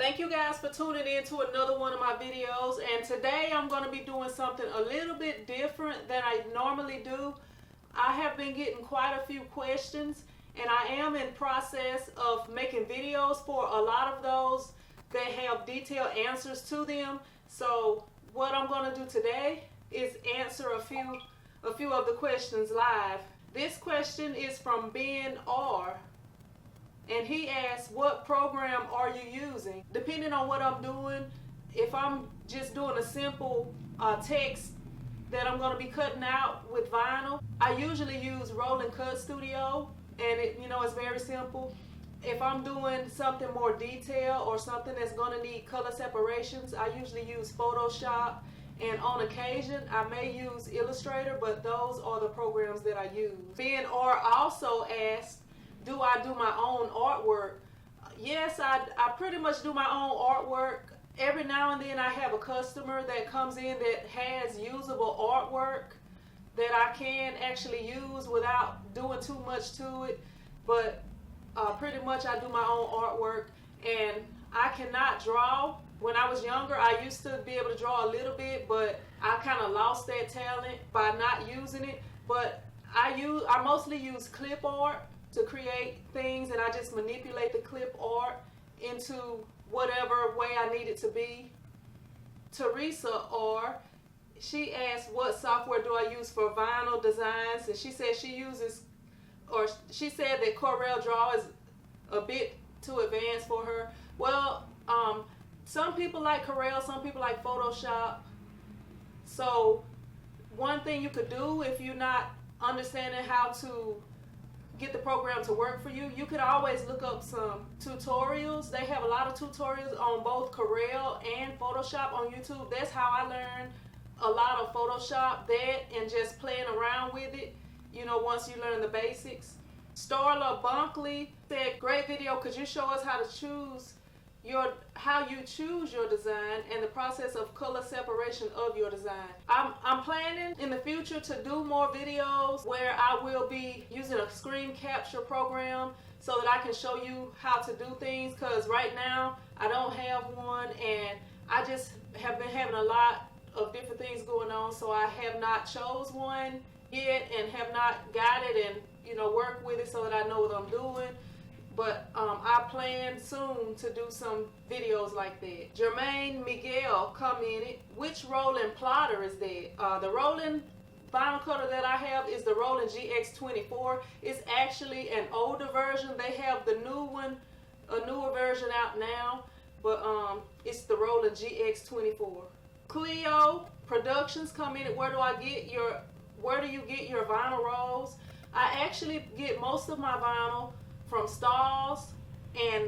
Thank you guys for tuning in to another one of my videos, and today I'm going to be doing something a little bit different than I normally do. I have been getting quite a few questions, and I am in process of making videos for a lot of those that have detailed answers to them. So what I'm going to do today is answer a few of the questions live. This question is from Ben R. And he asks, what program are you using? Depending on what I'm doing, if I'm just doing a simple text that I'm going to be cutting out with vinyl, I usually use Roll and Cut Studio, and it's very simple. If I'm doing something more detailed or something that's going to need color separations, I usually use Photoshop, and on occasion I may use Illustrator, but those are the programs that I use. Ben R also asked, do I do my own artwork? Yes, I pretty much do my own artwork. Every now and then I have a customer that comes in that has usable artwork that I can actually use without doing too much to it. But pretty much I do my own artwork, and I cannot draw. When I was younger, I used to be able to draw a little bit, but I kind of lost that talent by not using it. But I mostly use clip art to create things, and I just manipulate the clip art into whatever way I need it to be. Teresa R, she asked, what software do I use for vinyl designs? And she said she said that Corel Draw is a bit too advanced for her. Well, some people like Corel, some people like Photoshop. So one thing you could do if you're not understanding how to get the program to work for you, you could always look up some tutorials. They have a lot of tutorials on both Corel and Photoshop on YouTube. That's how I learned a lot of Photoshop, that and just playing around with it, once you learn the basics. Starla Bunkley said, great video, could you show us how you choose your design and the process of color separation of your design? I'm planning in the future to do more videos where I will be using a screen capture program so that I can show you how to do things, because right now I don't have one, and I just have been having a lot of different things going on, so I have not chose one yet and have not got it and work with it so that I know what I'm doing. But I plan soon to do some videos like that. Jermaine Miguel commented, which rolling plotter is that? The rolling vinyl cutter that I have is the Roland GX24. It's actually an older version. They have the new one, a newer version out now, but it's the Roland GX24. Cleo Productions commented, where do you get your vinyl rolls? I actually get most of my vinyl from Stalls, and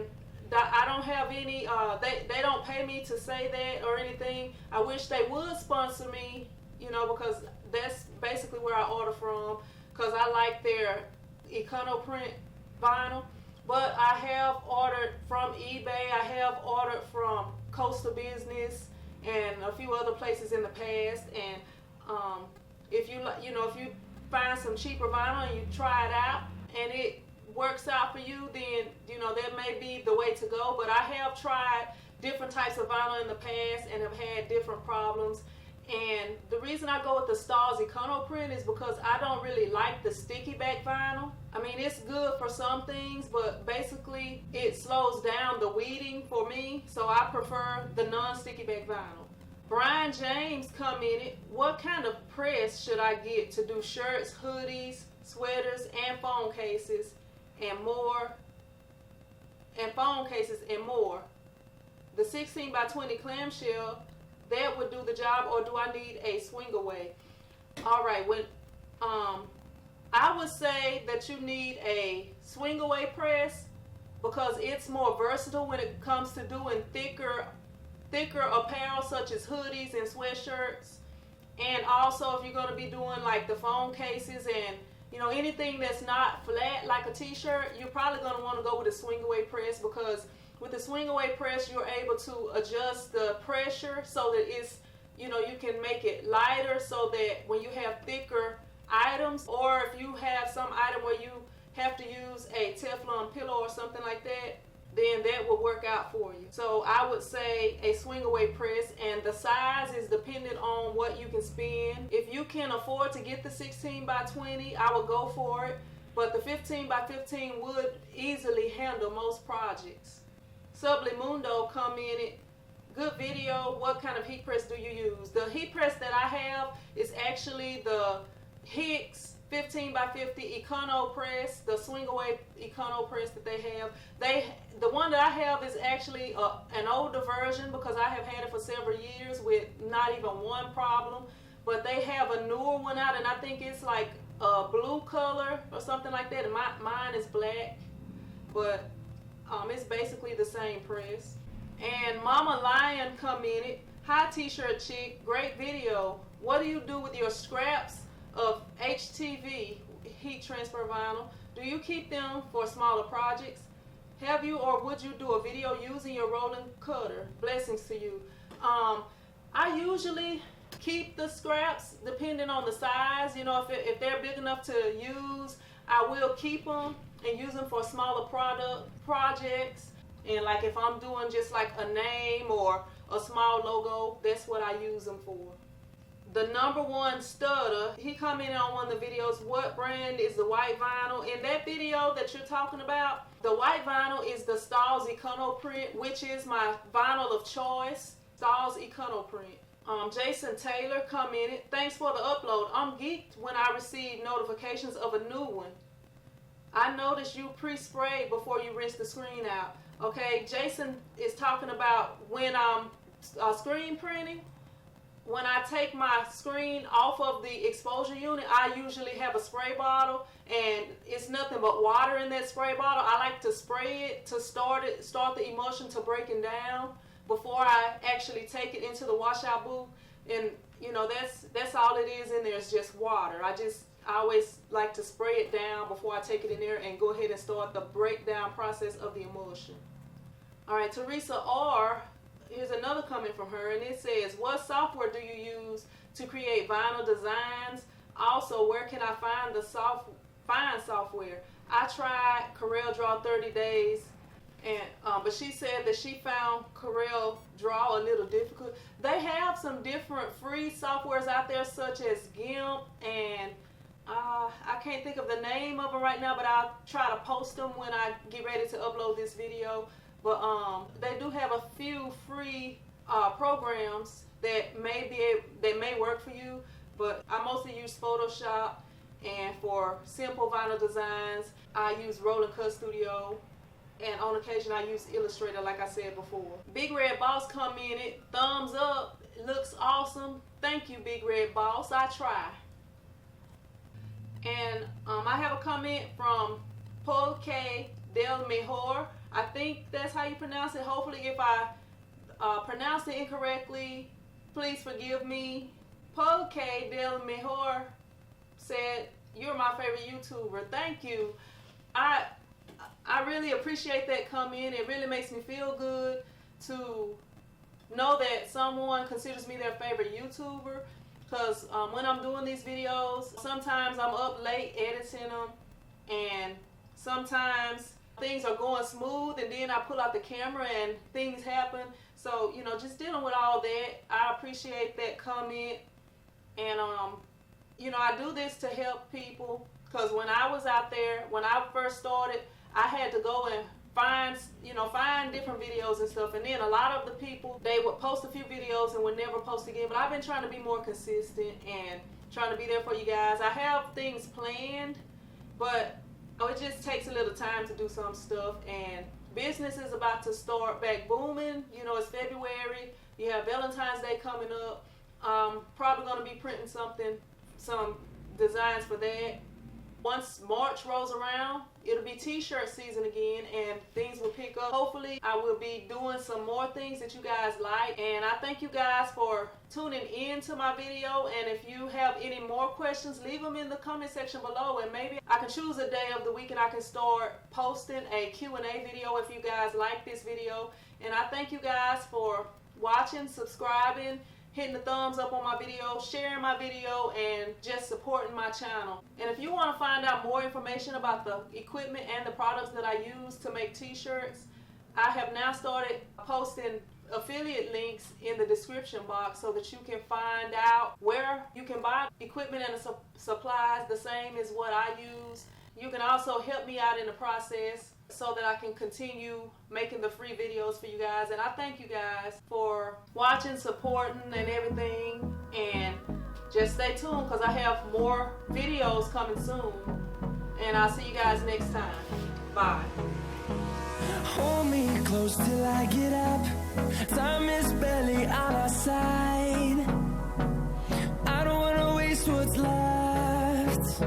I don't have any, they don't pay me to say that or anything. I wish they would sponsor me, because that's basically where I order from, because I like their Econoprint vinyl. But I have ordered from eBay, I have ordered from Coastal Business and a few other places in the past. And if you find some cheaper vinyl and you try it out and it works out for you, then that may be the way to go. But I have tried different types of vinyl in the past and have had different problems, and the reason I go with the Stars Econoprint is because I don't really like the sticky back vinyl. I mean, it's good for some things, but basically it slows down the weeding for me, so I prefer the non-sticky back vinyl. Brian James commented, what kind of press should I get to do shirts, hoodies, sweaters, and phone cases and more, The 16 by 20 clamshell, that would do the job, or do I need a swing away? All right, I would say that you need a swing away press, because it's more versatile when it comes to doing thicker apparel such as hoodies and sweatshirts. And also if you're going to be doing like the phone cases and anything that's not flat like a t-shirt, you're probably going to want to go with a swing away press, because with the swing away press you're able to adjust the pressure so that it's you can make it lighter, so that when you have thicker items, or if you have some item where you have to use a Teflon pillow or something like that, then that will work out for you. So I would say a swing away press, and the size is dependent on what you can spend. If you can afford to get the 16 by 20, I would go for it, but the 15 by 15 would easily handle most projects. Sublimundo commented, good video, what kind of heat press do you use? The heat press that I have is actually the Hicks 15 by 50 Econo press, the swing away Econo press that they have. The one that I have is actually an older version, because I have had it for several years with not even one problem. But they have a newer one out, and I think it's like a blue color or something like that. And mine is black, but it's basically the same press. And Mama Lion commented, hi T-shirt chick, great video. What do you do with your scraps of HTV, heat transfer vinyl? Do you keep them for smaller projects? Have you, or would you do a video using your rolling cutter? Blessings to you. I usually keep the scraps depending on the size. You know, if they're big enough to use, I will keep them and use them for smaller projects. And like if I'm doing just like a name or a small logo, that's what I use them for. The number one stutter, he commented on one of the videos, what brand is the white vinyl? In that video that you're talking about, the white vinyl is the Stahl's Econo print, which is my vinyl of choice, Stahl's Econo print. Jason Taylor commented, thanks for the upload. I'm geeked when I receive notifications of a new one. I noticed you pre-sprayed before you rinse the screen out. Okay, Jason is talking about when I'm screen printing. When I take my screen off of the exposure unit, I usually have a spray bottle, and it's nothing but water in that spray bottle. I like to spray it to start the emulsion to breaking down before I actually take it into the washout booth. And you know, that's all it is in there, is just water. I always like to spray it down before I take it in there and go ahead and start the breakdown process of the emulsion. All right, Teresa R. Here's another comment from her, and it says, what software do you use to create vinyl designs? Also, where can I find the software? I tried Corel Draw 30 days, and but she said that she found Corel Draw a little difficult. They have some different free softwares out there, such as GIMP, and I can't think of the name of them right now, but I'll try to post them when I get ready to upload this video. But they do have a few free programs that may work for you. But I mostly use Photoshop, and for simple vinyl designs, I use Roll and Cut Studio, and on occasion I use Illustrator, like I said before. Big Red Boss commented, thumbs up, looks awesome. Thank you, Big Red Boss. I try. And I have a comment from Polke Del Mejor. I think that's how you pronounce it. Hopefully, if I pronounce it incorrectly, please forgive me. Polke Del Mejor said, you're my favorite YouTuber. Thank you. I really appreciate that comment. It really makes me feel good to know that someone considers me their favorite YouTuber. Because when I'm doing these videos, sometimes I'm up late editing them, and sometimes things are going smooth, and then I pull out the camera and things happen. So, you know, just dealing with all that, I appreciate that comment. And, you know, I do this to help people, because when I was out there, when I first started, I had to go and find different videos and stuff. And then a lot of the people, they would post a few videos and would never post again. But I've been trying to be more consistent and trying to be there for you guys. I have things planned, but it just takes a little time to do some stuff. And business is about to start back booming. You know, it's February. You have Valentine's Day coming up. Probably going to be printing some designs for that. Once March rolls around, it'll be t-shirt season again, and things will pick up. Hopefully, I will be doing some more things that you guys like. And I thank you guys for tuning in to my video. And if you have any more questions, leave them in the comment section below, and maybe I can choose a day of the week and I can start posting a Q&A video if you guys like this video. And I thank you guys for watching, subscribing, hitting the thumbs up on my video, sharing my video, and just supporting my channel. And if you want to find out more information about the equipment and the products that I use to make t-shirts, I have now started posting affiliate links in the description box so that you can find out where you can buy equipment and supplies the same as what I use. You can also help me out in the process so that I can continue making the free videos for you guys. And I thank you guys for watching, supporting, and everything. And just stay tuned because I have more videos coming soon. And I'll see you guys next time. Bye. Hold me close till I get up. Time is barely on our side. I don't wanna waste what's left.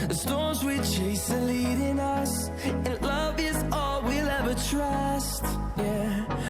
The storms we chase are leading us, and love is all we'll ever trust. Yeah.